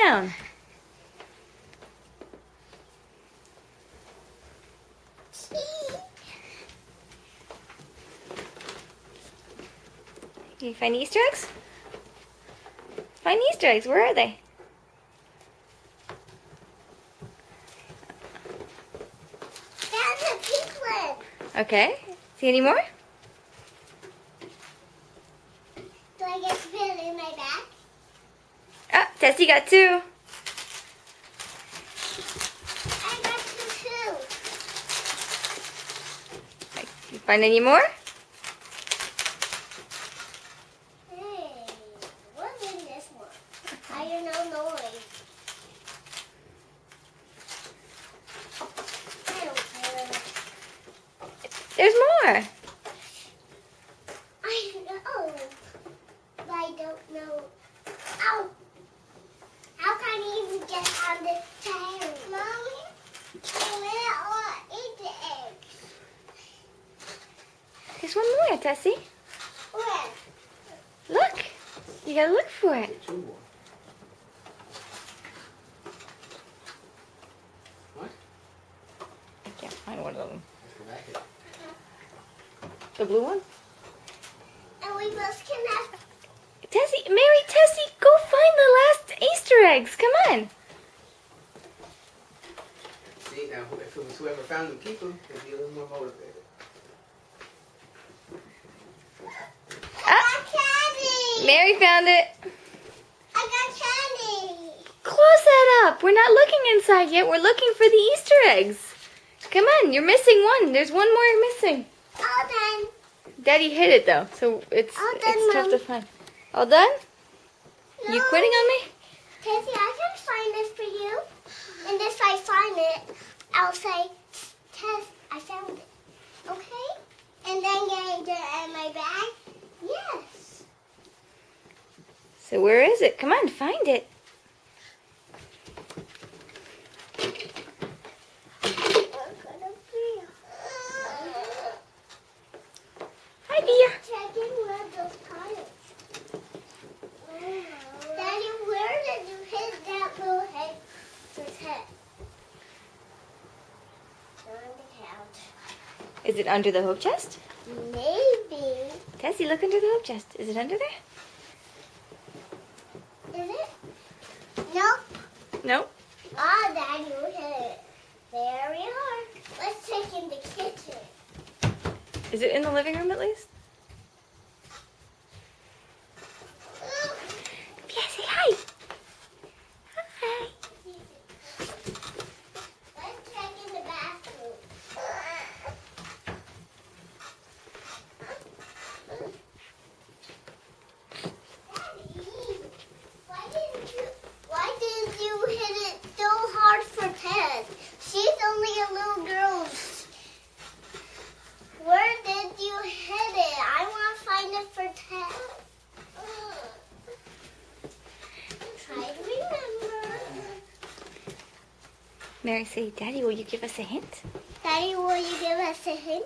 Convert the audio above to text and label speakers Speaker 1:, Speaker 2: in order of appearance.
Speaker 1: down. You find Easter eggs? Find Easter eggs. Where are they?
Speaker 2: That's a pink one.
Speaker 1: Okay. See any more?
Speaker 2: Do I get to put it in my bag?
Speaker 1: Ah, Tessie got 2.
Speaker 2: I got two.
Speaker 1: You find any more?
Speaker 2: Hey, what's in this one? I hear no noise. I don't care.
Speaker 1: There's more.
Speaker 2: I know, but I don't know. Ow! How can you even get on this tire? Mommy, I want to eat the eggs.
Speaker 1: There's one more, Tessie.
Speaker 2: Where?
Speaker 1: Look. You gotta look for it.
Speaker 3: Two more. What?
Speaker 1: I can't find one of them.
Speaker 3: Let's go back here.
Speaker 1: The blue one?
Speaker 2: And we both can have.
Speaker 1: Tessie, Mary, Tessie, go find the last Easter eggs. Come on.
Speaker 3: See, now if it was whoever found them, keep them, they'd be a little more motivated.
Speaker 1: Ah,
Speaker 2: Candy!
Speaker 1: Mary found it.
Speaker 2: I got candy!
Speaker 1: Close that up. We're not looking inside yet. We're looking for the Easter eggs. Come on, you're missing one. There's one more you're missing.
Speaker 2: All done.
Speaker 1: Daddy hid it though, so it's
Speaker 2: All done,
Speaker 1: tough
Speaker 2: Mom.
Speaker 1: to find. All done?
Speaker 2: No.
Speaker 1: You quitting on me?
Speaker 2: Casey, I can find this for you. And if I find it, I'll say, Tess, I found it. Okay? And then get it in my bag? Yes.
Speaker 1: So where is it? Come on, find it. Hi, dear.
Speaker 2: Checking where those piles. Daddy, where did you hit that little head's head? On the couch.
Speaker 1: Is it under the hope chest?
Speaker 2: Maybe.
Speaker 1: Tessie, look under the hope chest. Is it under there?
Speaker 2: Is it? Nope.
Speaker 1: Nope.
Speaker 2: Ah, Daddy, you hit it very hard. Let's check in the kitchen.
Speaker 1: Is it in the living room at least? Tessie, hi. Hi.
Speaker 2: Let's check in the bathroom. Daddy, why didn't you hit it so hard for Tess? She's only a little girl. Where did you hit it? I want to find it for Tess. Try to remember.
Speaker 1: Mary, say, Daddy, will you give us a hint?
Speaker 2: Daddy, will you give us a hint?